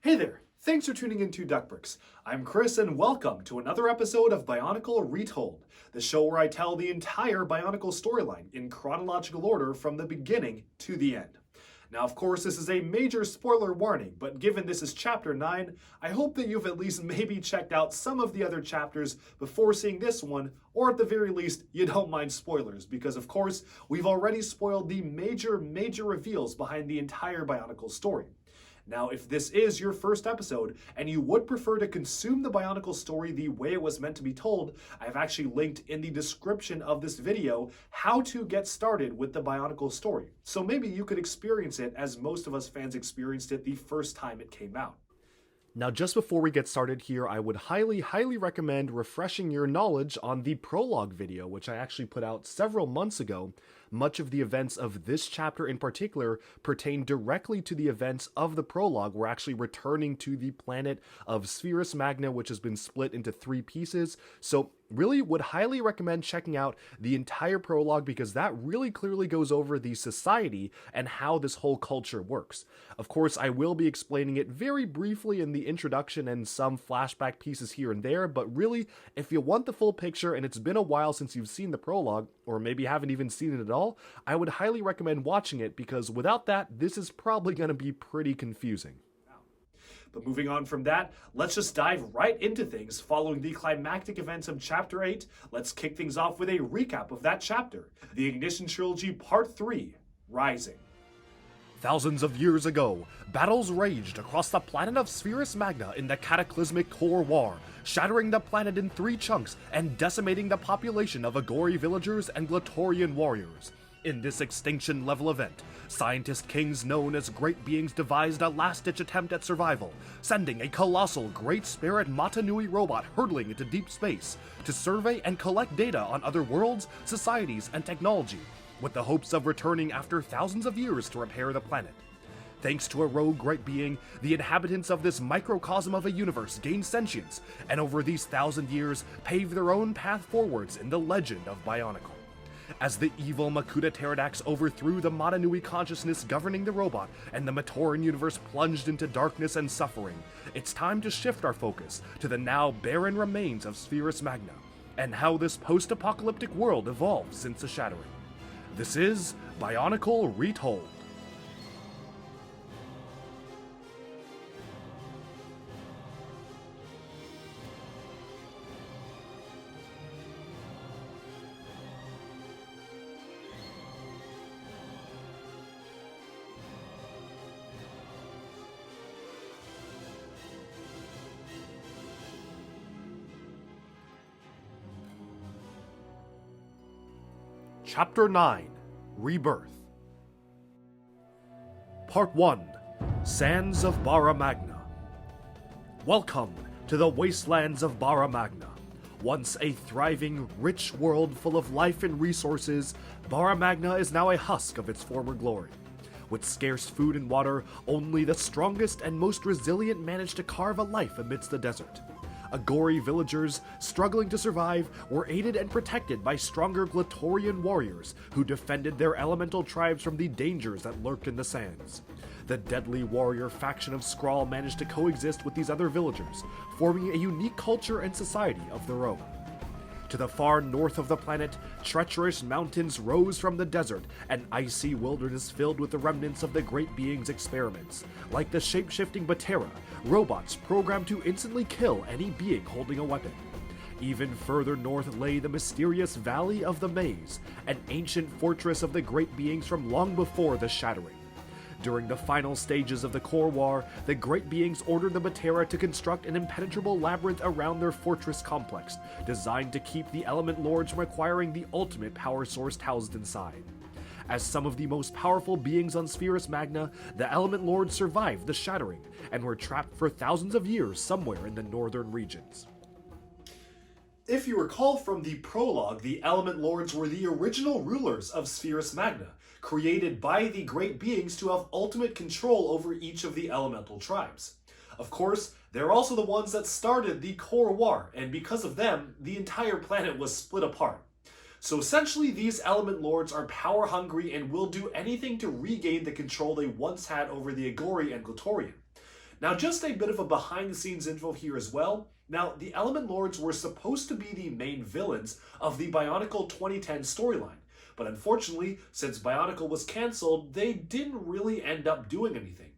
Hey there, thanks for tuning into Duckbricks. I'm Chris and welcome to another episode of Bionicle Retold, the show where I tell the entire Bionicle storyline in chronological order from the beginning to the end. Now, of course, this is a major spoiler warning, but given this is Chapter 9, I hope that you've at least maybe checked out some of the other chapters before seeing this one, or at the very least, you don't mind spoilers, because of course, we've already spoiled the major reveals behind the entire Bionicle story. Now, if this is your first episode and you would prefer to consume the Bionicle story the way it was meant to be told, I've actually linked in the description of this video how to get started with the Bionicle story. So maybe you could experience it as most of us fans experienced it the first time it came out. Now, just before we get started here, I would highly recommend refreshing your knowledge on the prologue video, which I actually put out several months ago. Much of the events of this chapter in particular pertain directly to the events of the prologue. We're actually returning to the planet of Spherus Magna, which has been split into 3 pieces. So really would highly recommend checking out the entire prologue because that really clearly goes over the society and how this whole culture works. Of course, I will be explaining it very briefly in the introduction and some flashback pieces here and there, but really, if you want the full picture and it's been a while since you've seen the prologue, or maybe haven't even seen it at all, I would highly recommend watching it because without that, this is probably going to be pretty confusing. But moving on from that, let's just dive right into things. Following the climactic events of Chapter 8, let's kick things off with a recap of that chapter. The Ignition Trilogy Part 3, Rising. Thousands of years ago, battles raged across the planet of Spherus Magna in the cataclysmic Core War, shattering the planet in 3 chunks and decimating the population of Agori villagers and Glatorian warriors. In this extinction-level event, scientist kings known as Great Beings devised a last-ditch attempt at survival, sending a colossal Great Spirit Mata Nui robot hurtling into deep space to survey and collect data on other worlds, societies, and technology, with the hopes of returning after thousands of years to repair the planet. Thanks to a rogue Great Being, the inhabitants of this microcosm of a universe gained sentience, and over these 1,000 years paved their own path forwards in the legend of Bionicle. As the evil Makuta Pterodax overthrew the Mata Nui consciousness governing the robot, and the Matoran universe plunged into darkness and suffering, it's time to shift our focus to the now barren remains of Spherus Magna, and how this post-apocalyptic world evolved since the shattering. This is Bionicle Retold. Chapter 9, Rebirth. Part 1, Sands of Bara Magna. Welcome to the wastelands of Bara Magna. Once a thriving, rich world full of life and resources, Bara Magna is now a husk of its former glory. With scarce food and water, only the strongest and most resilient manage to carve a life amidst the desert. Agori villagers, struggling to survive, were aided and protected by stronger Glatorian warriors who defended their elemental tribes from the dangers that lurked in the sands. The deadly warrior faction of Skrall managed to coexist with these other villagers, forming a unique culture and society of their own. To the far north of the planet, treacherous mountains rose from the desert, an icy wilderness filled with the remnants of the Great Being's experiments. Like the shape-shifting Atero, robots programmed to instantly kill any being holding a weapon. Even further north lay the mysterious Valley of the Maze, an ancient fortress of the Great Beings from long before the Shattering. During the final stages of the Core War, the Great Beings ordered the Atero to construct an impenetrable labyrinth around their fortress complex, designed to keep the Element Lords from acquiring the ultimate power source housed inside. As some of the most powerful beings on Spherus Magna, the Element Lords survived the Shattering, and were trapped for thousands of years somewhere in the northern regions. If you recall from the prologue, the Element Lords were the original rulers of Spherus Magna, created by the Great Beings to have ultimate control over each of the elemental tribes. Of course, they're also the ones that started the Core War, and because of them, the entire planet was split apart. So essentially, these Element Lords are power-hungry and will do anything to regain the control they once had over the Agori and Glatorian. Now, just a bit of a behind-the-scenes info here as well. Now, the Element Lords were supposed to be the main villains of the Bionicle 2010 storyline, but unfortunately, since Bionicle was cancelled, they didn't really end up doing anything.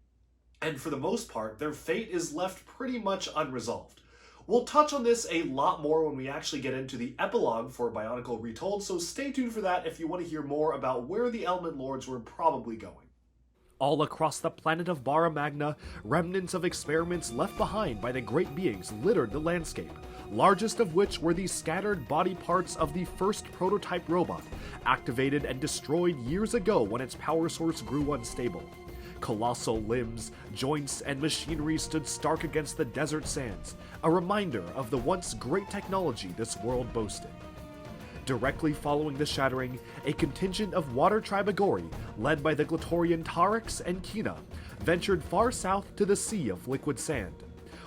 And for the most part, their fate is left pretty much unresolved. We'll touch on this a lot more when we actually get into the epilogue for Bionicle Retold, so stay tuned for that if you want to hear more about where the Element Lords were probably going. All across the planet of Bara Magna, remnants of experiments left behind by the great beings littered the landscape, largest of which were the scattered body parts of the first prototype robot, activated and destroyed years ago when its power source grew unstable. Colossal limbs, joints, and machinery stood stark against the desert sands, a reminder of the once great technology this world boasted. Directly following the shattering, a contingent of Water Tribe Agori, led by the Glatorian Tarix and Kina, ventured far south to the Sea of Liquid Sand.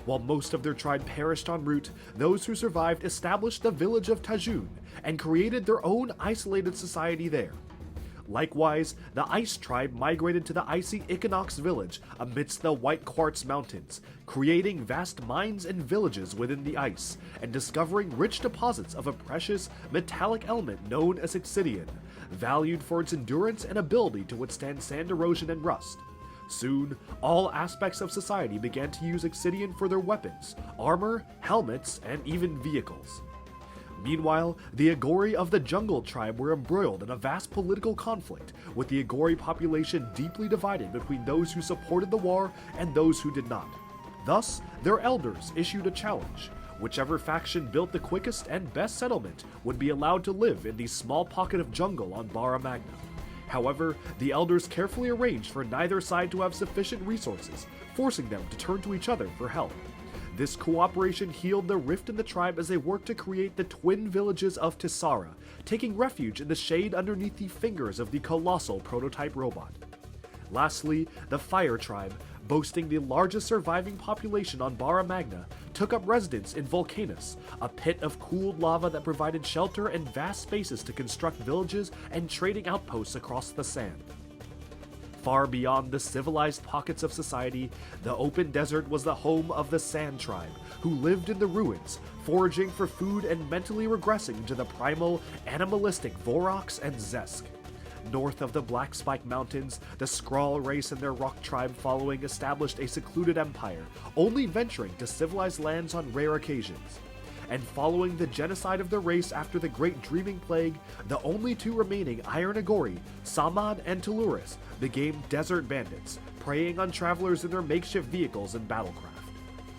While most of their tribe perished en route, those who survived established the village of Tajun and created their own isolated society there. Likewise, the Ice Tribe migrated to the icy Equinox village amidst the White Quartz Mountains, creating vast mines and villages within the ice, and discovering rich deposits of a precious, metallic element known as Obsidian, valued for its endurance and ability to withstand sand erosion and rust. Soon, all aspects of society began to use Obsidian for their weapons, armor, helmets, and even vehicles. Meanwhile, the Agori of the Jungle Tribe were embroiled in a vast political conflict, with the Agori population deeply divided between those who supported the war and those who did not. Thus, their elders issued a challenge. Whichever faction built the quickest and best settlement would be allowed to live in the small pocket of jungle on Bara Magna. However, the elders carefully arranged for neither side to have sufficient resources, forcing them to turn to each other for help. This cooperation healed the rift in the tribe as they worked to create the twin villages of Tisara, taking refuge in the shade underneath the fingers of the colossal prototype robot. Lastly, the Fire Tribe, boasting the largest surviving population on Bara Magna, took up residence in Vulcanus, a pit of cooled lava that provided shelter and vast spaces to construct villages and trading outposts across the sand. Far beyond the civilized pockets of society, the open desert was the home of the Sand Tribe, who lived in the ruins, foraging for food and mentally regressing into the primal, animalistic Vorox and Zesk. North of the Black Spike Mountains, the Skrall race and their rock tribe following established a secluded empire, only venturing to civilized lands on rare occasions. And following the genocide of the race after the Great Dreaming Plague, the only two remaining Iron Agori, Samad and Tuluris, became desert bandits, preying on travelers in their makeshift vehicles and battlecraft.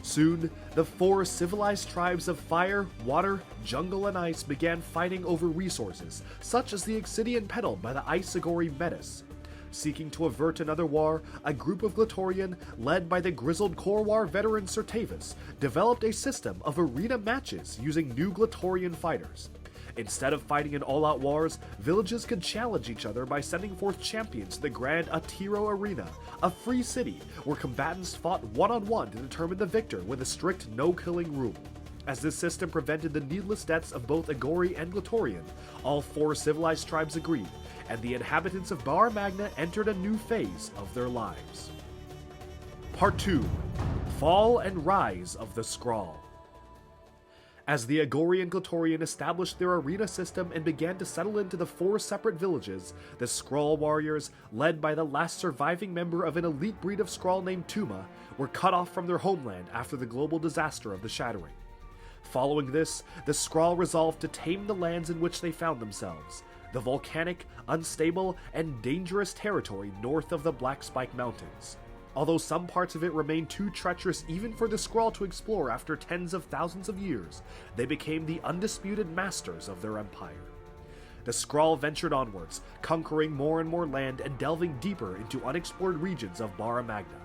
Soon, the four civilized tribes of fire, water, jungle, and ice began fighting over resources, such as the Obsidian peddled by the Ice Agori Metis. Seeking to avert another war, a group of Glatorian, led by the grizzled Korwar veteran Sertavis, developed a system of arena matches using new Glatorian fighters. Instead of fighting in all-out wars, villages could challenge each other by sending forth champions to the grand Atero Arena, a free city where combatants fought one-on-one to determine the victor with a strict no-killing rule. As this system prevented the needless deaths of both Agori and Glatorian, all four civilized tribes agreed, and the inhabitants of Bara Magna entered a new phase of their lives. Part 2. Fall and Rise of the Skrall. As the Agori and Glatorian established their arena system and began to settle into the four separate villages, the Skrall warriors, led by the last surviving member of an elite breed of Skrall named Tuma, were cut off from their homeland after the global disaster of the Shattering. Following this, the Skrall resolved to tame the lands in which they found themselves, the volcanic, unstable, and dangerous territory north of the Black Spike Mountains. Although some parts of it remained too treacherous even for the Skrall to explore after tens of thousands of years, they became the undisputed masters of their empire. The Skrall ventured onwards, conquering more and more land and delving deeper into unexplored regions of Bara Magna.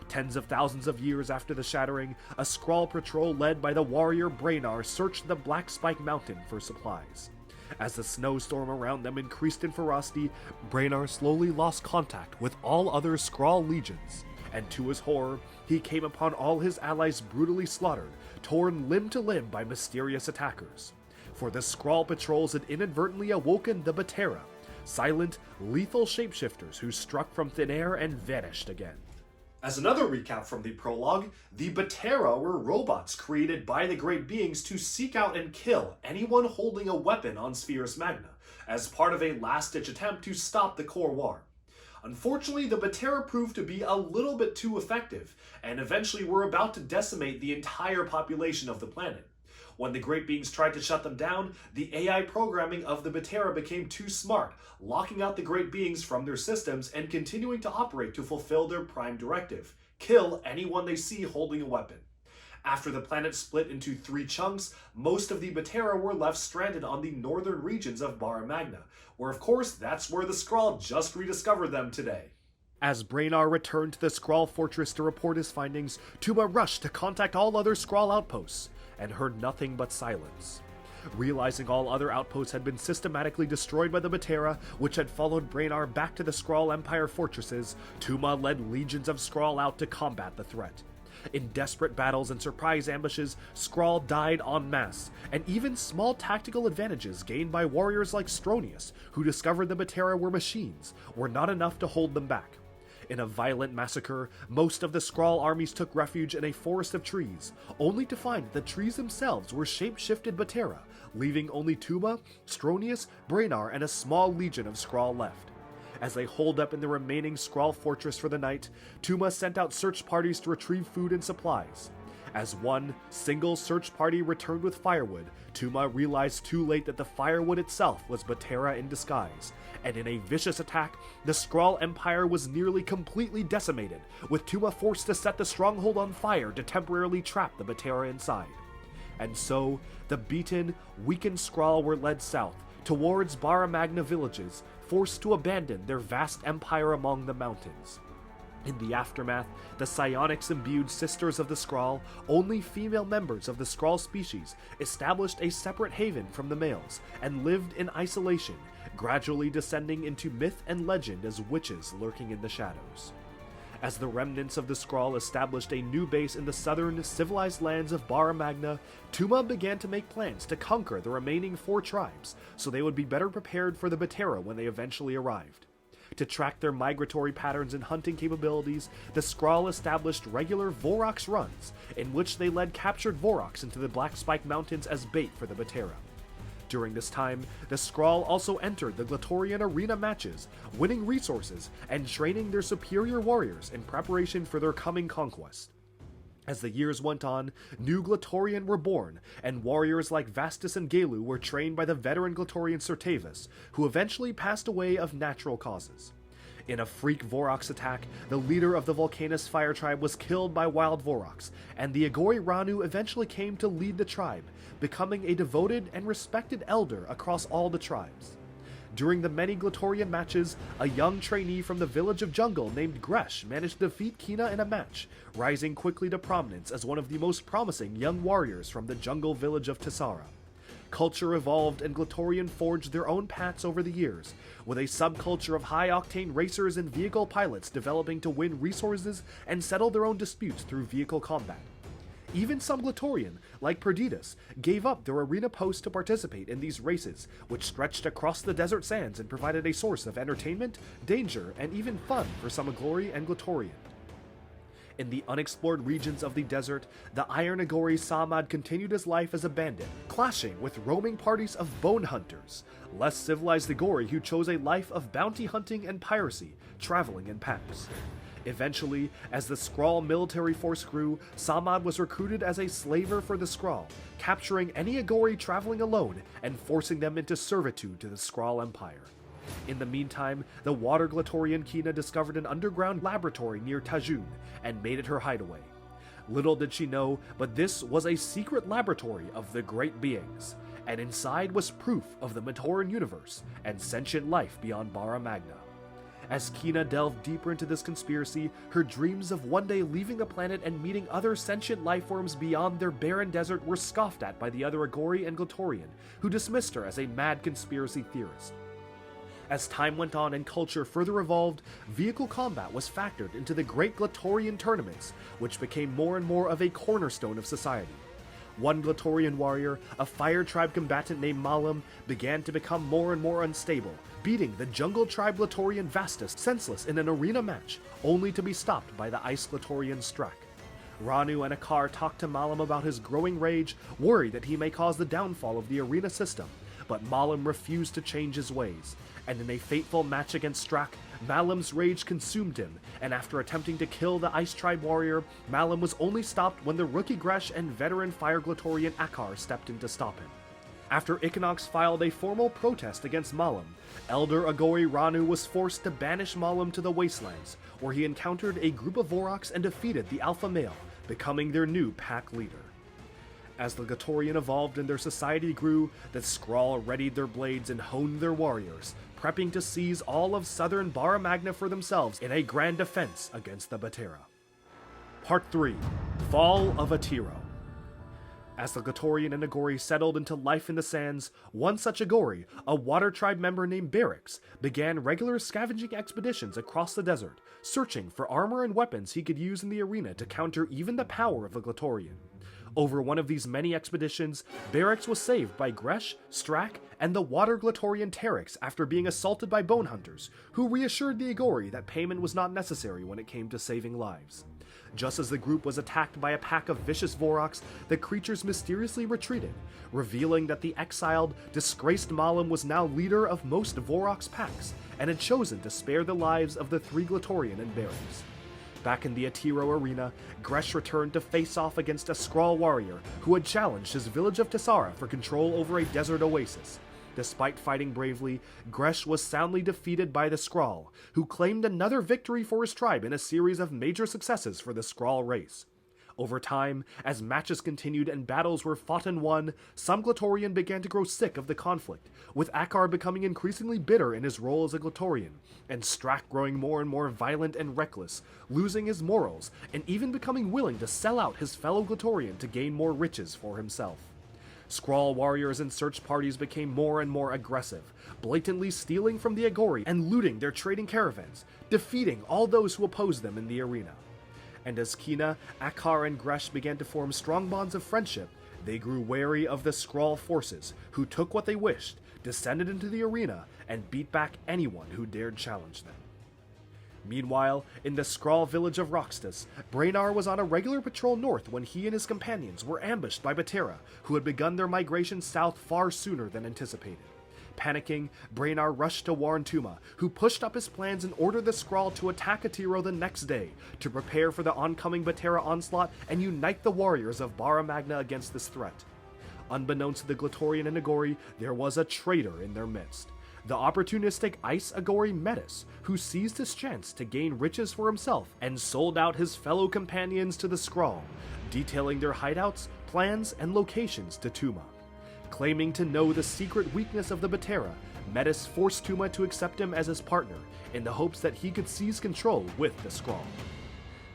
Tens of thousands of years after the Shattering, a Skrall patrol led by the warrior Braynar searched the Black Spike Mountain for supplies. As the snowstorm around them increased in ferocity, Braynar slowly lost contact with all other Skrall legions, and to his horror, he came upon all his allies brutally slaughtered, torn limb to limb by mysterious attackers. For the Skrall patrols had inadvertently awoken the Batera, silent, lethal shapeshifters who struck from thin air and vanished again. As another recap from the prologue, the Batera were robots created by the Great Beings to seek out and kill anyone holding a weapon on Spheres Magna, as part of a last-ditch attempt to stop the Core War. Unfortunately, the Batera proved to be a little bit too effective, and eventually were about to decimate the entire population of the planet. When the Great Beings tried to shut them down, the AI programming of the Batera became too smart, locking out the Great Beings from their systems and continuing to operate to fulfill their prime directive: kill anyone they see holding a weapon. After the planet split into 3 chunks, most of the Batera were left stranded on the northern regions of Bara Magna, where of course that's where the Skrall just rediscovered them today. As Braynar returned to the Skrall fortress to report his findings, Tuma rushed to contact all other Skrall outposts, and heard nothing but silence. Realizing all other outposts had been systematically destroyed by the Batera, which had followed Braynar back to the Skrall Empire fortresses, Tuma led legions of Skrall out to combat the threat. In desperate battles and surprise ambushes, Skrall died en masse, and even small tactical advantages gained by warriors like Stronius, who discovered the Batera were machines, were not enough to hold them back. In a violent massacre, most of the Skrall armies took refuge in a forest of trees, only to find that the trees themselves were shape-shifted Batera, leaving only Tuma, Stronius, Braynar, and a small legion of Skrall left. As they holed up in the remaining Skrall fortress for the night, Tuma sent out search parties to retrieve food and supplies. As one single search party returned with firewood, Tuma realized too late that the firewood itself was Batera in disguise, and in a vicious attack, the Skrall Empire was nearly completely decimated, with Tuma forced to set the stronghold on fire to temporarily trap the Batera inside. And so, the beaten, weakened Skrall were led south, towards Bara Magna villages, forced to abandon their vast empire among the mountains. In the aftermath, the psionics-imbued Sisters of the Skrall, only female members of the Skrall species, established a separate haven from the males, and lived in isolation, gradually descending into myth and legend as witches lurking in the shadows. As the remnants of the Skrall established a new base in the southern, civilized lands of Bara Magna, Tuma began to make plans to conquer the remaining 4 tribes, so they would be better prepared for the Batera when they eventually arrived. To track their migratory patterns and hunting capabilities, the Skrall established regular Vorox runs, in which they led captured Vorox into the Black Spike Mountains as bait for the Batera. During this time, the Skrall also entered the Glatorian arena matches, winning resources and training their superior warriors in preparation for their coming conquest. As the years went on, new Glatorian were born, and warriors like Vastus and Gaelu were trained by the veteran Glatorian Sertavus, who eventually passed away of natural causes. In a freak Vorox attack, the leader of the Vulcanus fire tribe was killed by wild Vorox, and the Agori Ranu eventually came to lead the tribe, becoming a devoted and respected elder across all the tribes. During the many Glatorian matches, a young trainee from the village of Jungle named Gresh managed to defeat Kina in a match, rising quickly to prominence as one of the most promising young warriors from the jungle village of Tessara. Culture evolved and Glatorian forged their own paths over the years, with a subculture of high-octane racers and vehicle pilots developing to win resources and settle their own disputes through vehicle combat. Even some Glatorian, like Perdidas, gave up their arena posts to participate in these races, which stretched across the desert sands and provided a source of entertainment, danger, and even fun for some Agori and Glatorian. In the unexplored regions of the desert, the Iron Agori Samad continued his life as a bandit, clashing with roaming parties of bone hunters, less civilized Agori who chose a life of bounty hunting and piracy, traveling in packs. Eventually, as the Skrall military force grew, Samad was recruited as a slaver for the Skrall, capturing any Agori traveling alone and forcing them into servitude to the Skrall Empire. In the meantime, the Water Glatorian Kina discovered an underground laboratory near Tajun and made it her hideaway. Little did she know, but this was a secret laboratory of the Great Beings, and inside was proof of the Matoran universe and sentient life beyond Bara Magna. As Kina delved deeper into this conspiracy, her dreams of one day leaving the planet and meeting other sentient lifeforms beyond their barren desert were scoffed at by the other Agori and Glatorian, who dismissed her as a mad conspiracy theorist. As time went on and culture further evolved, vehicle combat was factored into the great Glatorian tournaments, which became more and more of a cornerstone of society. one Glatorian warrior, a fire tribe combatant named Malum, began to become more and more unstable, beating the jungle tribe Glatorian Vastus senseless in an arena match, only to be stopped by the ice Glatorian Strack. Ranu and Akar talked to Malum about his growing rage, worried that he may cause the downfall of the arena system, but Malum refused to change his ways, and in a fateful match against Strack, Malum's rage consumed him, and after attempting to kill the Ice Tribe warrior, Malum was only stopped when the rookie Gresh and veteran Fire Glatorian Akar stepped in to stop him. After Equinox filed a formal protest against Malum, Elder Agori Ranu was forced to banish Malum to the Wastelands, where he encountered a group of Voroks and defeated the Alpha Male, becoming their new pack leader. As the Glatorian evolved and their society grew, the Skrall readied their blades and honed their warriors, prepping to seize all of southern Bara Magna for themselves in a grand defense against the Batera. Part 3. Fall of Atero. As the Glatorian and Agori settled into life in the sands, one such Agori, a water tribe member named Barracks, began regular scavenging expeditions across the desert, searching for armor and weapons he could use in the arena to counter even the power of the Glatorian. Over one of these many expeditions, Barracks was saved by Gresh, Strack, and the water Glatorian Terex after being assaulted by bone hunters, who reassured the Agori that payment was not necessary when it came to saving lives. Just as the group was attacked by a pack of vicious Voroks, the creatures mysteriously retreated, revealing that the exiled, disgraced Malum was now leader of most Voroks packs, and had chosen to spare the lives of the three Glatorian and Barracks. Back in the Atero arena, Gresh returned to face off against a Skrall warrior who had challenged his village of Tessara for control over a desert oasis. Despite fighting bravely, Gresh was soundly defeated by the Skrall, who claimed another victory for his tribe in a series of major successes for the Skrall race. Over time, as matches continued and battles were fought and won, some Glatorian began to grow sick of the conflict, with Akar becoming increasingly bitter in his role as a Glatorian, and Strack growing more and more violent and reckless, losing his morals, and even becoming willing to sell out his fellow Glatorian to gain more riches for himself. Skrall warriors and search parties became more and more aggressive, blatantly stealing from the Agori and looting their trading caravans, defeating all those who opposed them in the arena. And as Kina, Akar, and Gresh began to form strong bonds of friendship, they grew wary of the Skrall forces, who took what they wished, descended into the arena, and beat back anyone who dared challenge them. Meanwhile, in the Skrall village of Roxtus, Braynar was on a regular patrol north when he and his companions were ambushed by Batera, who had begun their migration south far sooner than anticipated. Panicking, Braynar rushed to warn Tuma, who pushed up his plans and ordered the Skrall to attack Atero the next day, to prepare for the oncoming Batera onslaught and unite the warriors of Bara Magna against this threat. Unbeknownst to the Glatorian and Agori, there was a traitor in their midst. The opportunistic Ice Agori Metis, who seized his chance to gain riches for himself and sold out his fellow companions to the Skrall, detailing their hideouts, plans, and locations to Tuma. Claiming to know the secret weakness of the Batera, Metis forced Tuma to accept him as his partner, in the hopes that he could seize control with the Skrall.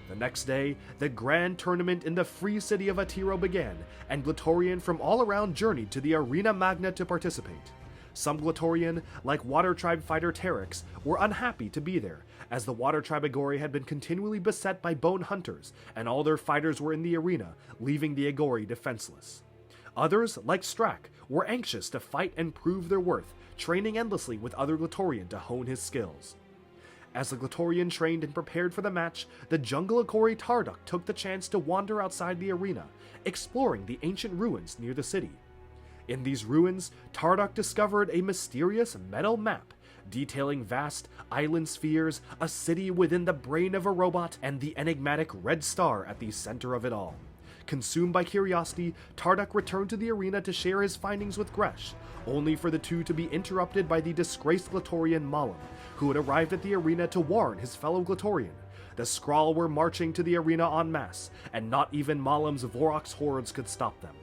The next day, the grand tournament in the free city of Atero began, and Glatorian from all around journeyed to the Arena Magna to participate. Some Glatorian, like Water Tribe fighter Terex, were unhappy to be there, as the Water Tribe Agori had been continually beset by bone hunters, and all their fighters were in the arena, leaving the Agori defenseless. Others, like Strack, were anxious to fight and prove their worth, training endlessly with other Glatorian to hone his skills. As the Glatorian trained and prepared for the match, the jungle Agori Tarduk took the chance to wander outside the arena, exploring the ancient ruins near the city. In these ruins, Tarduk discovered a mysterious metal map, detailing vast island spheres, a city within the brain of a robot, and the enigmatic red star at the center of it all. Consumed by curiosity, Tarduk returned to the arena to share his findings with Gresh, only for the two to be interrupted by the disgraced Glatorian Malum, who had arrived at the arena to warn his fellow Glatorian. The Skrall were marching to the arena en masse, and not even Malum's Voroks hordes could stop them.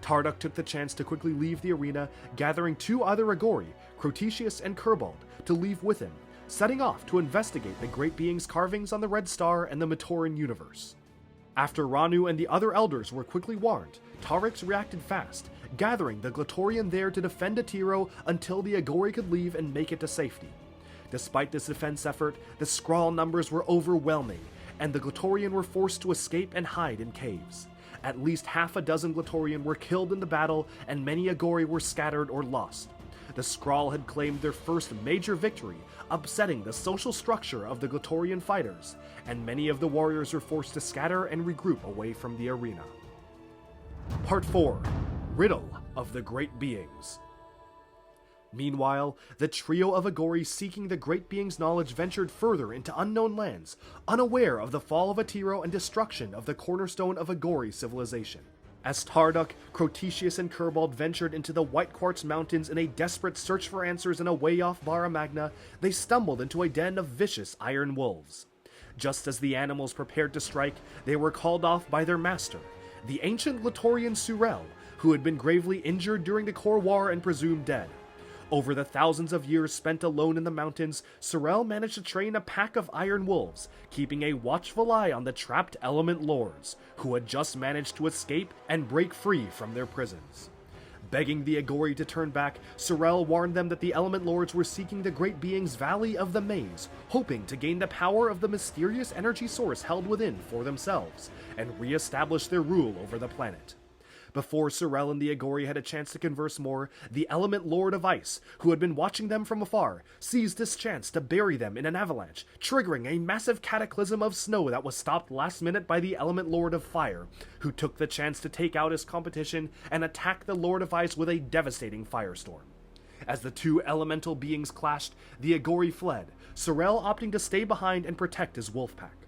Tarduk took the chance to quickly leave the arena, gathering two other Agori, Crotetius and Kerbald, to leave with him, setting off to investigate the Great Being's carvings on the Red Star and the Matoran universe. After Ranu and the other elders were quickly warned, Tarex reacted fast, gathering the Glatorian there to defend Atero until the Agori could leave and make it to safety. Despite this defense effort, the Skrall numbers were overwhelming, and the Glatorian were forced to escape and hide in caves. At least half a dozen Glatorian were killed in the battle, and many Agori were scattered or lost. The Skrall had claimed their first major victory, upsetting the social structure of the Glatorian fighters, and many of the warriors were forced to scatter and regroup away from the arena. Part 4. Riddle of the Great Beings. Meanwhile, the trio of Agori seeking the Great Being's knowledge ventured further into unknown lands, unaware of the fall of Atero and destruction of the cornerstone of Agori civilization. As Tarduk, Crotetius, and Kerbald ventured into the White Quartz Mountains in a desperate search for answers in a way-off Bara Magna, they stumbled into a den of vicious iron wolves. Just as the animals prepared to strike, they were called off by their master, the ancient Glatorian Skrall, who had been gravely injured during the Core War and presumed dead. Over the thousands of years spent alone in the mountains, Skrall managed to train a pack of iron wolves, keeping a watchful eye on the trapped element lords, who had just managed to escape and break free from their prisons. Begging the Agori to turn back, Skrall warned them that the element lords were seeking the Great Being's Valley of the Maze, hoping to gain the power of the mysterious energy source held within for themselves, and re-establish their rule over the planet. Before Skrall and the Agori had a chance to converse more, the Element Lord of Ice, who had been watching them from afar, seized this chance to bury them in an avalanche, triggering a massive cataclysm of snow that was stopped last minute by the Element Lord of Fire, who took the chance to take out his competition and attack the Lord of Ice with a devastating firestorm. As the two elemental beings clashed, the Agori fled, Skrall opting to stay behind and protect his wolf pack.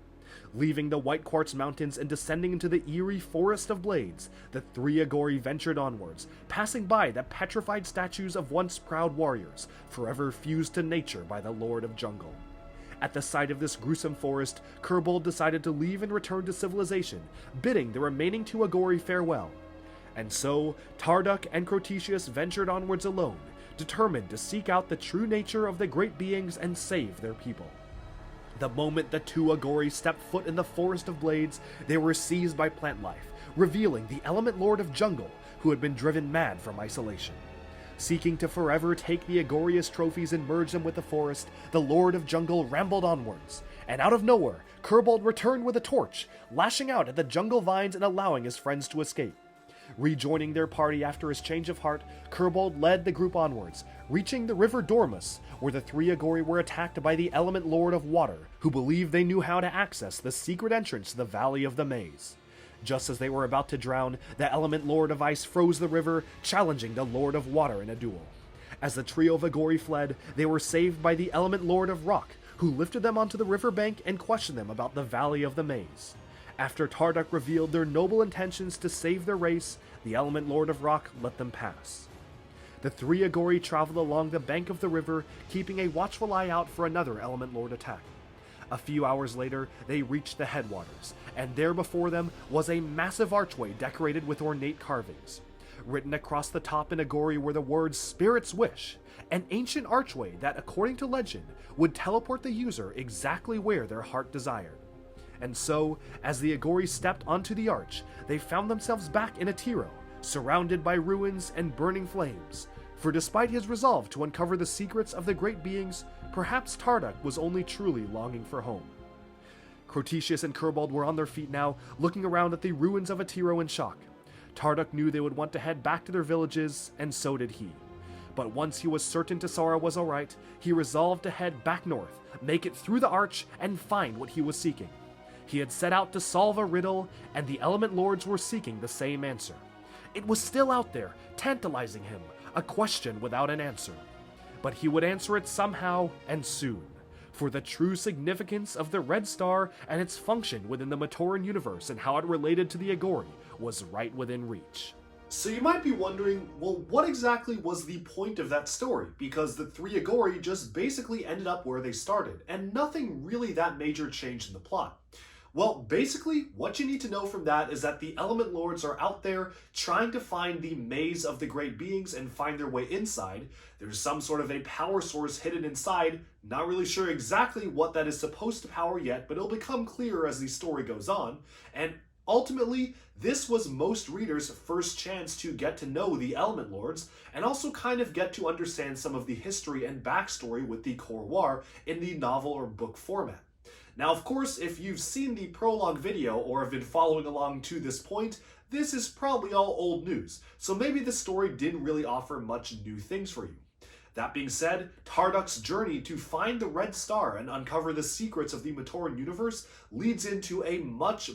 Leaving the White Quartz Mountains and descending into the eerie Forest of Blades, the three Agori ventured onwards, passing by the petrified statues of once proud warriors, forever fused to nature by the Lord of Jungle. At the sight of this gruesome forest, Kerbald decided to leave and return to civilization, bidding the remaining two Agori farewell. And so, Tarduk and Crotetius ventured onwards alone, determined to seek out the true nature of the Great Beings and save their people. The moment the two Agori stepped foot in the Forest of Blades, they were seized by plant life, revealing the Element Lord of Jungle, who had been driven mad from isolation. Seeking to forever take the Agorius trophies and merge them with the forest, the Lord of Jungle rambled onwards, and out of nowhere, Kerbald returned with a torch, lashing out at the jungle vines and allowing his friends to escape. Rejoining their party after his change of heart, Kerbald led the group onwards, reaching the river Dormus, where the three Agori were attacked by the Element Lord of Water, who believed they knew how to access the secret entrance to the Valley of the Maze. Just as they were about to drown, the Element Lord of Ice froze the river, challenging the Lord of Water in a duel. As the trio of Agori fled, they were saved by the Element Lord of Rock, who lifted them onto the riverbank and questioned them about the Valley of the Maze. After Tarduk revealed their noble intentions to save their race, the Element Lord of Rock let them pass. The three Agori traveled along the bank of the river, keeping a watchful eye out for another Element Lord attack. A few hours later, they reached the headwaters, and there before them was a massive archway decorated with ornate carvings. Written across the top in Agori were the words Spirit's Wish, an ancient archway that, according to legend, would teleport the user exactly where their heart desired. And so, as the Agori stepped onto the arch, they found themselves back in Atero, surrounded by ruins and burning flames. For despite his resolve to uncover the secrets of the Great Beings, perhaps Tarduk was only truly longing for home. Crotetius and Kerbald were on their feet now, looking around at the ruins of Atero in shock. Tarduk knew they would want to head back to their villages, and so did he. But once he was certain Tesara was alright, he resolved to head back north, make it through the arch, and find what he was seeking. He had set out to solve a riddle, and the Element Lords were seeking the same answer. It was still out there, tantalizing him, a question without an answer. But he would answer it somehow, and soon. For the true significance of the Red Star and its function within the Matoran universe and how it related to the Agori was right within reach. So you might be wondering, well, what exactly was the point of that story? Because the three Agori just basically ended up where they started, and nothing really that major changed in the plot. Well, basically, what you need to know from that is that the Element Lords are out there trying to find the Maze of the Great Beings and find their way inside. There's some sort of a power source hidden inside. Not really sure exactly what that is supposed to power yet, but it'll become clearer as the story goes on. And ultimately, this was most readers' first chance to get to know the Element Lords, and also kind of get to understand some of the history and backstory with the Core War in the novel or book format. Now, of course, if you've seen the prologue video or have been following along to this point, this is probably all old news, so maybe the story didn't really offer much new things for you. That being said, Tarduk's journey to find the Red Star and uncover the secrets of the Matoran universe leads into a much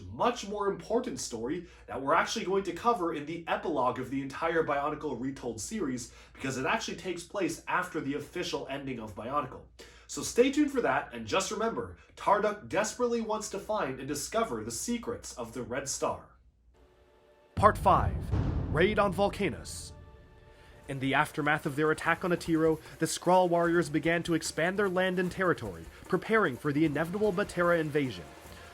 more important story that we're actually going to cover in the epilogue of the entire Bionicle Retold series, because it actually takes place after the official ending of Bionicle. So stay tuned for that, and just remember, Tarduk desperately wants to find and discover the secrets of the Red Star. Part 5. Raid on Vulcanus. In the aftermath of their attack on Atero, the Skrall warriors began to expand their land and territory, preparing for the inevitable Batera invasion.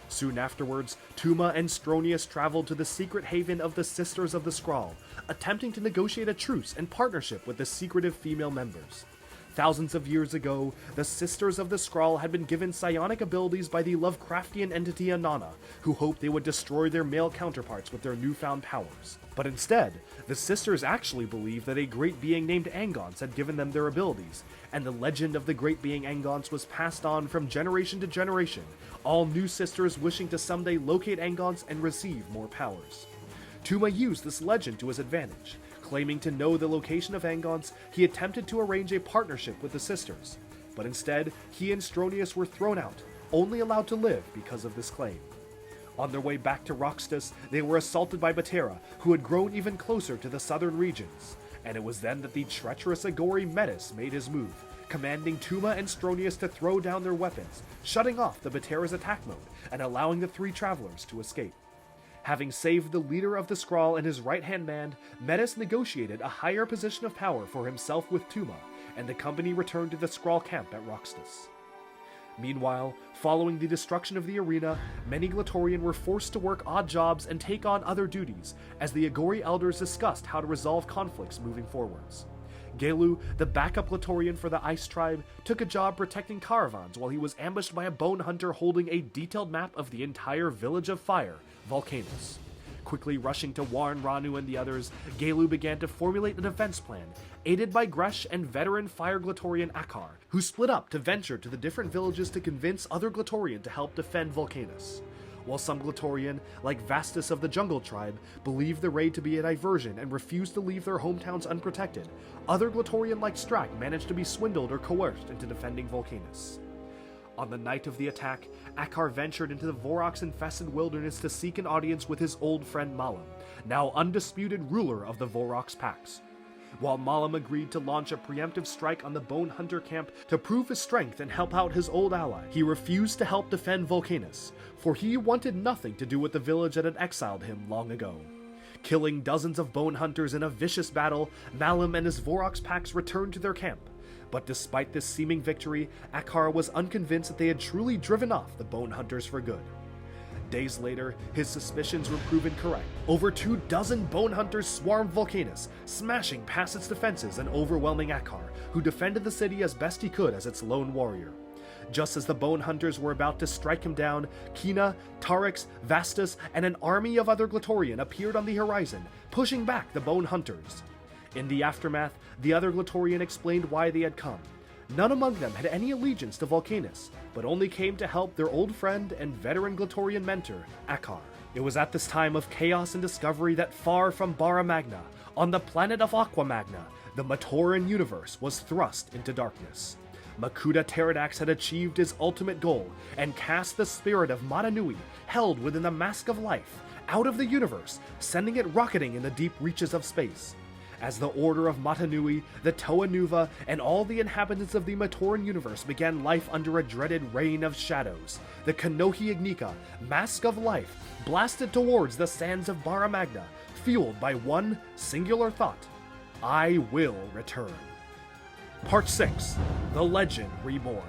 Soon afterwards, Tuma and Stronius traveled to the secret haven of the Sisters of the Skrall, attempting to negotiate a truce and partnership with the secretive female members. Thousands of years ago, the Sisters of the Skrall had been given psionic abilities by the Lovecraftian entity Anana, who hoped they would destroy their male counterparts with their newfound powers. But instead, the Sisters actually believed that a great being named Angons had given them their abilities, and the legend of the great being Angons was passed on from generation to generation, all new Sisters wishing to someday locate Angons and receive more powers. Tuma used this legend to his advantage. Claiming to know the location of Angons, he attempted to arrange a partnership with the Sisters, but instead, he and Stronius were thrown out, only allowed to live because of this claim. On their way back to Roxtus, they were assaulted by Batera, who had grown even closer to the southern regions, and it was then that the treacherous Agori Metis made his move, commanding Tuma and Stronius to throw down their weapons, shutting off the Batera's attack mode, and allowing the three travelers to escape. Having saved the leader of the Skrall and his right-hand man, Metis negotiated a higher position of power for himself with Tuma, and the company returned to the Skrall camp at Roxtus. Meanwhile, following the destruction of the arena, many Glatorian were forced to work odd jobs and take on other duties, as the Agori elders discussed how to resolve conflicts moving forwards. Gelu, the backup Glatorian for the Ice Tribe, took a job protecting caravans while he was ambushed by a bone hunter holding a detailed map of the entire Village of Fire, Vulcanus. Quickly rushing to warn Ranu and the others, Gelu began to formulate a defense plan, aided by Gresh and veteran Fire Glatorian Akar, who split up to venture to the different villages to convince other Glatorian to help defend Vulcanus. While some Glatorian, like Vastus of the Jungle Tribe, believed the raid to be a diversion and refused to leave their hometowns unprotected, other Glatorian like Strack managed to be swindled or coerced into defending Vulcanus. On the night of the attack, Akar ventured into the Vorox-infested wilderness to seek an audience with his old friend Malam, now undisputed ruler of the Vorox Pax. While Malam agreed to launch a preemptive strike on the Bone Hunter camp to prove his strength and help out his old ally, he refused to help defend Vulcanus, for he wanted nothing to do with the village that had exiled him long ago. Killing dozens of Bone Hunters in a vicious battle, Malam and his Vorox Pax returned to their camp. But despite this seeming victory, Akar was unconvinced that they had truly driven off the Bone Hunters for good. Days later, his suspicions were proven correct. Over 24 Bone Hunters swarmed Vulcanus, smashing past its defenses and overwhelming Akar, who defended the city as best he could as its lone warrior. Just as the Bone Hunters were about to strike him down, Kina, Tarix, Vastus, and an army of other Glatorian appeared on the horizon, pushing back the Bone Hunters. In the aftermath, the other Glatorian explained why they had come. None among them had any allegiance to Vulcanus, but only came to help their old friend and veteran Glatorian mentor, Akar. It was at this time of chaos and discovery that far from Bara Magna, on the planet of Aqua Magna, the Matoran universe was thrust into darkness. Makuta Pterodax had achieved his ultimate goal and cast the spirit of Matanui, held within the Mask of Life, out of the universe, sending it rocketing in the deep reaches of space. As the Order of Matanui, the Toa Nuva, and all the inhabitants of the Matoran universe began life under a dreaded reign of shadows, the Kanohi Ignika, Mask of Life, blasted towards the sands of Bara Magna, fueled by one singular thought: I will return. Part 6. The Legend Reborn.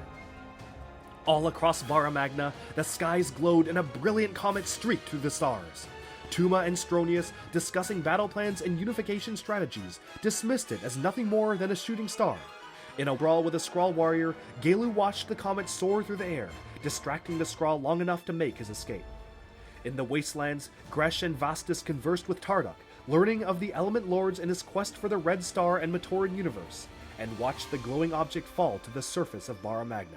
All across Bara Magna, the skies glowed and a brilliant comet streaked through the stars. Tuma and Stronius, discussing battle plans and unification strategies, dismissed it as nothing more than a shooting star. In a brawl with a Skrall warrior, Gelu watched the comet soar through the air, distracting the Skrall long enough to make his escape. In the wastelands, Gresh and Vastus conversed with Tarduk, learning of the Element Lords in his quest for the Red Star and Matoran universe, and watched the glowing object fall to the surface of Bara Magna.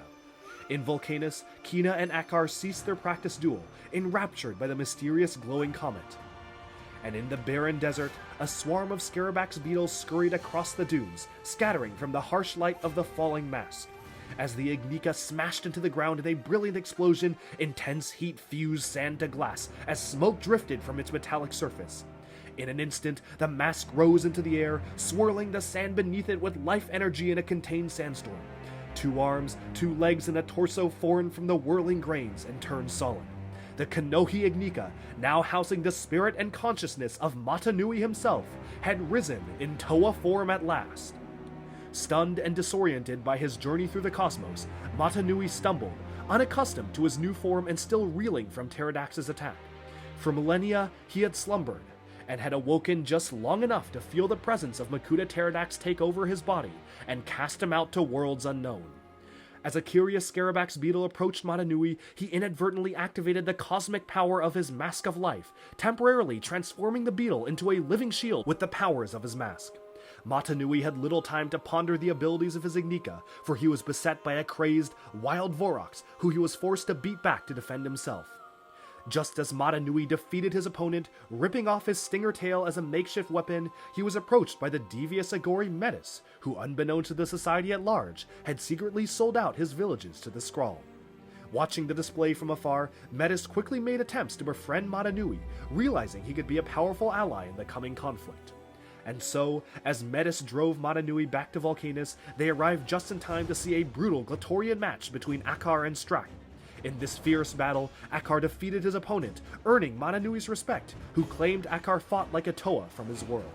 In Vulcanus, Kina and Akar ceased their practice duel, enraptured by the mysterious glowing comet. And in the barren desert, a swarm of Scarabax beetles scurried across the dunes, scattering from the harsh light of the falling mask. As the Ignika smashed into the ground in a brilliant explosion, intense heat fused sand to glass as smoke drifted from its metallic surface. In an instant, the mask rose into the air, swirling the sand beneath it with life energy in a contained sandstorm. 2 arms, 2 legs, and a torso formed from the whirling grains and turned solid. The Kanohi Ignika, now housing the spirit and consciousness of Matanui himself, had risen in Toa form at last. Stunned and disoriented by his journey through the cosmos, Matanui stumbled, unaccustomed to his new form and still reeling from Pterodax's attack. For millennia, he had slumbered, and had awoken just long enough to feel the presence of Makuta Pterodax take over his body and cast him out to worlds unknown. As a curious Scarabax beetle approached Matanui, he inadvertently activated the cosmic power of his Mask of Life, temporarily transforming the beetle into a living shield with the powers of his mask. Matanui had little time to ponder the abilities of his Ignika, for he was beset by a crazed, wild Vorox who he was forced to beat back to defend himself. Just as Matanui defeated his opponent, ripping off his stinger tail as a makeshift weapon, he was approached by the devious Agori Metis, who, unbeknownst to the society at large, had secretly sold out his villages to the Skrall. Watching the display from afar, Metis quickly made attempts to befriend Matanui, realizing he could be a powerful ally in the coming conflict. And so, as Metis drove Matanui back to Vulcanus, they arrived just in time to see a brutal Glatorian match between Akar and Strak. In this fierce battle, Akar defeated his opponent, earning Matanui's respect, who claimed Akar fought like a Toa from his world.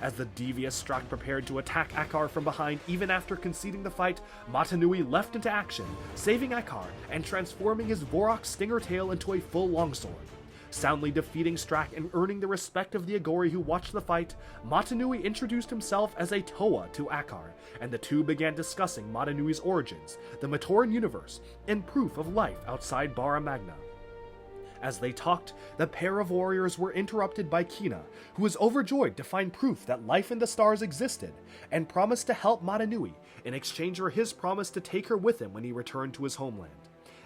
As the devious Strak prepared to attack Akar from behind even after conceding the fight, Matanui leapt into action, saving Akar and transforming his Vorox stinger tail into a full longsword. Soundly defeating Strak and earning the respect of the Agori who watched the fight, Matanui introduced himself as a Toa to Akar, and the two began discussing Matanui's origins, the Matoran universe, and proof of life outside Bara Magna. As they talked, the pair of warriors were interrupted by Kina, who was overjoyed to find proof that life in the stars existed, and promised to help Matanui in exchange for his promise to take her with him when he returned to his homeland.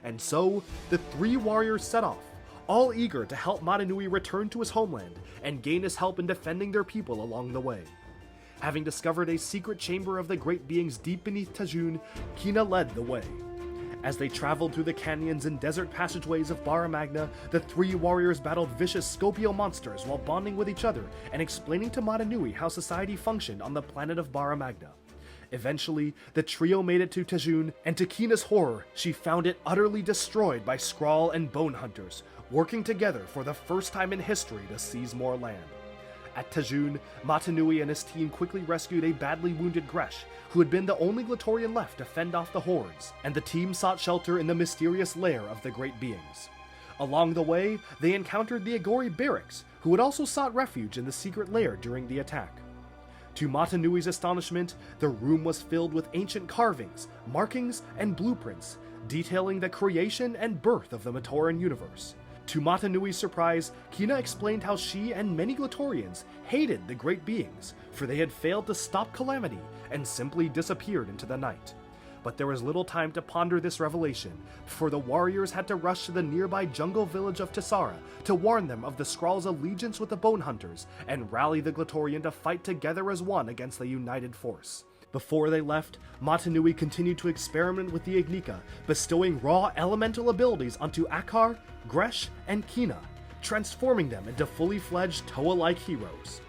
And so, the 3 warriors set off, all eager to help Matanui return to his homeland and gain his help in defending their people along the way. Having discovered a secret chamber of the great beings deep beneath Tajun, Kina led the way. As they traveled through the canyons and desert passageways of Bara Magna, the 3 warriors battled vicious Scopio monsters while bonding with each other and explaining to Matanui how society functioned on the planet of Bara Magna. Eventually, the trio made it to Tajun, and to Kina's horror, she found it utterly destroyed by Skrall and Bone Hunters, working together for the first time in history to seize more land. At Tajun, Matanui and his team quickly rescued a badly wounded Gresh, who had been the only Glatorian left to fend off the hordes, and the team sought shelter in the mysterious lair of the Great Beings. Along the way, they encountered the Agori Barracks, who had also sought refuge in the secret lair during the attack. To Matanui's astonishment, the room was filled with ancient carvings, markings, and blueprints, detailing the creation and birth of the Matoran universe. To Matanui's surprise, Kina explained how she and many Glatorians hated the Great Beings, for they had failed to stop calamity and simply disappeared into the night. But there was little time to ponder this revelation, for the warriors had to rush to the nearby jungle village of Tessara to warn them of the Skrall's allegiance with the Bone Hunters and rally the Glatorian to fight together as one against the united force. Before they left, Matanui continued to experiment with the Ignika, bestowing raw elemental abilities onto Akar, Gresh, and Kina, transforming them into fully fledged Toa-like heroes.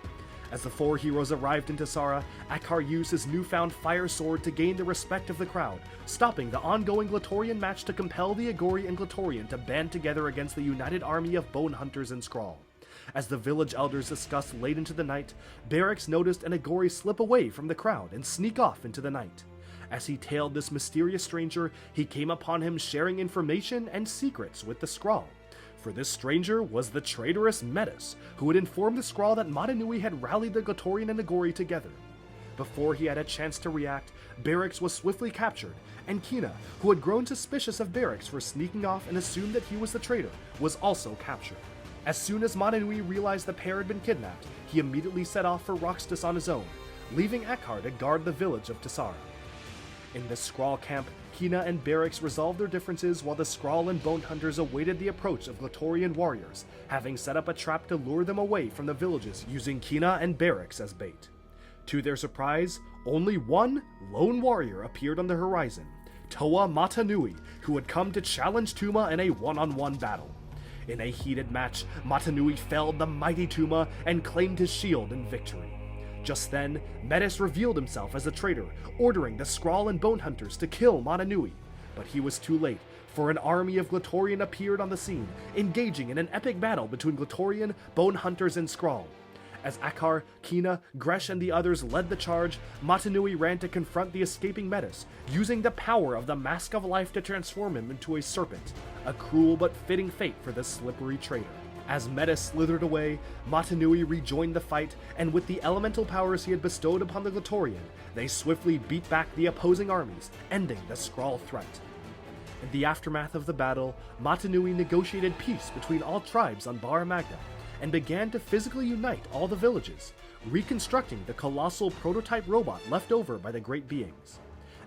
As the 4 heroes arrived in Tessara, Akar used his newfound fire sword to gain the respect of the crowd, stopping the ongoing Glatorian match to compel the Agori and Glatorian to band together against the united army of Bone Hunters and Skrall. As the village elders discussed late into the night, Barracks noticed an Agori slip away from the crowd and sneak off into the night. As he tailed this mysterious stranger, he came upon him sharing information and secrets with the Skrall. For this stranger was the traitorous Metis, who had informed the Skrall that Matanui had rallied the Glatorian and Agori together. Before he had a chance to react, Barracks was swiftly captured, and Kina, who had grown suspicious of Barracks for sneaking off and assumed that he was the traitor, was also captured. As soon as Matanui realized the pair had been kidnapped, he immediately set off for Roxtus on his own, leaving Akar to guard the village of Tessara. In the Skrall camp, Kina and Barracks resolved their differences while the Skrall and Bone Hunters awaited the approach of Glatorian warriors, having set up a trap to lure them away from the villages using Kina and Barracks as bait. To their surprise, only one lone warrior appeared on the horizon, Toa Matanui, who had come to challenge Tuma in a one-on-one battle. In a heated match, Matanui felled the mighty Tuma and claimed his shield in victory. Just then, Metis revealed himself as a traitor, ordering the Skrall and Bone Hunters to kill Matanui. But he was too late, for an army of Glatorian appeared on the scene, engaging in an epic battle between Glatorian, Bone Hunters, and Skrall. As Akar, Kina, Gresh, and the others led the charge, Matanui ran to confront the escaping Metis, using the power of the Mask of Life to transform him into a serpent, a cruel but fitting fate for this slippery traitor. As Metis slithered away, Matanui rejoined the fight, and with the elemental powers he had bestowed upon the Glatorian, they swiftly beat back the opposing armies, ending the Skrall threat. In the aftermath of the battle, Matanui negotiated peace between all tribes on Bara Magna, and began to physically unite all the villages, reconstructing the colossal prototype robot left over by the Great Beings.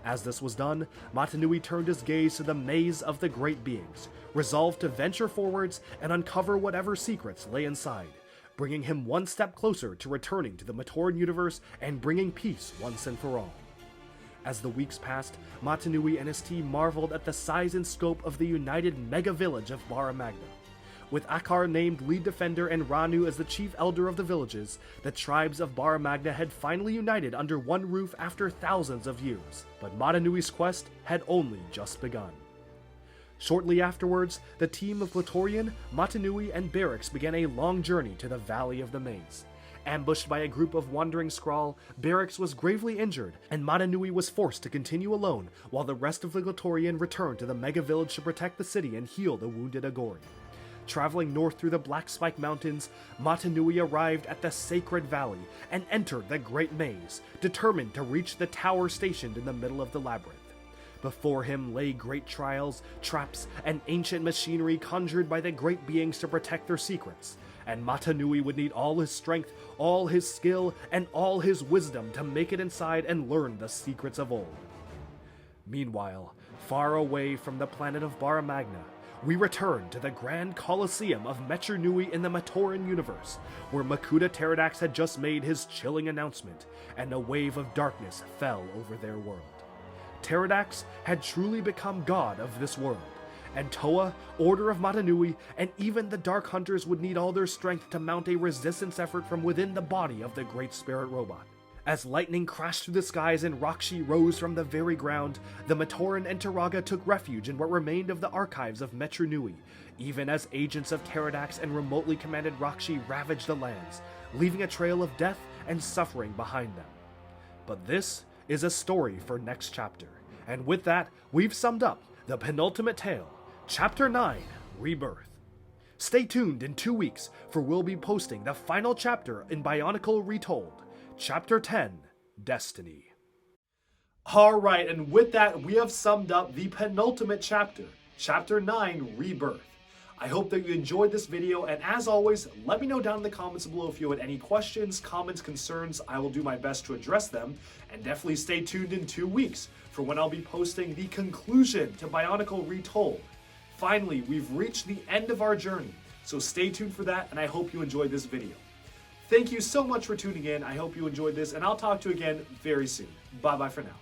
As this was done, Matanui turned his gaze to the maze of the Great Beings, resolved to venture forwards and uncover whatever secrets lay inside, bringing him one step closer to returning to the Matoran universe and bringing peace once and for all. As the weeks passed, Matanui and his team marveled at the size and scope of the united mega village of Bara Magna. With Akar named lead defender and Ranu as the chief elder of the villages, the tribes of Bara Magna had finally united under one roof after thousands of years. But Matanui's quest had only just begun. Shortly afterwards, the team of Glatorian, Matanui, and Barracks began a long journey to the Valley of the Maze. Ambushed by a group of wandering Skrall, Barracks was gravely injured, and Matanui was forced to continue alone while the rest of the Glatorian returned to the mega village to protect the city and heal the wounded Agori. Traveling north through the Black Spike Mountains, Matanui arrived at the Sacred Valley and entered the Great Maze, determined to reach the tower stationed in the middle of the labyrinth. Before him lay great trials, traps, and ancient machinery conjured by the Great Beings to protect their secrets, and Matanui would need all his strength, all his skill, and all his wisdom to make it inside and learn the secrets of old. Meanwhile, far away from the planet of Bara Magna, we return to the Grand Colosseum of Metru Nui in the Matoran universe, where Makuta Pterodax had just made his chilling announcement, and a wave of darkness fell over their world. Pterodax had truly become god of this world, and Toa, Order of Matanui, and even the Dark Hunters would need all their strength to mount a resistance effort from within the body of the Great Spirit Robot. As lightning crashed through the skies and Rakshi rose from the very ground, the Matoran and Turaga took refuge in what remained of the archives of Metru Nui, even as agents of Pterodax and remotely commanded Rakshi ravaged the lands, leaving a trail of death and suffering behind them. But this is a story for next chapter, and with that, we've summed up the penultimate tale, Chapter 9, Rebirth. Stay tuned in 2 weeks, for we'll be posting the final chapter in Bionicle Retold, Chapter 10, Destiny. Alright, and with that, we have summed up the penultimate chapter, Chapter 9, Rebirth. I hope that you enjoyed this video, and as always, let me know down in the comments below if you had any questions, comments, concerns. I will do my best to address them, and definitely stay tuned in 2 weeks for when I'll be posting the conclusion to Bionicle Retold. Finally, we've reached the end of our journey, so stay tuned for that, and I hope you enjoyed this video. Thank you so much for tuning in. I hope you enjoyed this, and I'll talk to you again very soon. Bye-bye for now.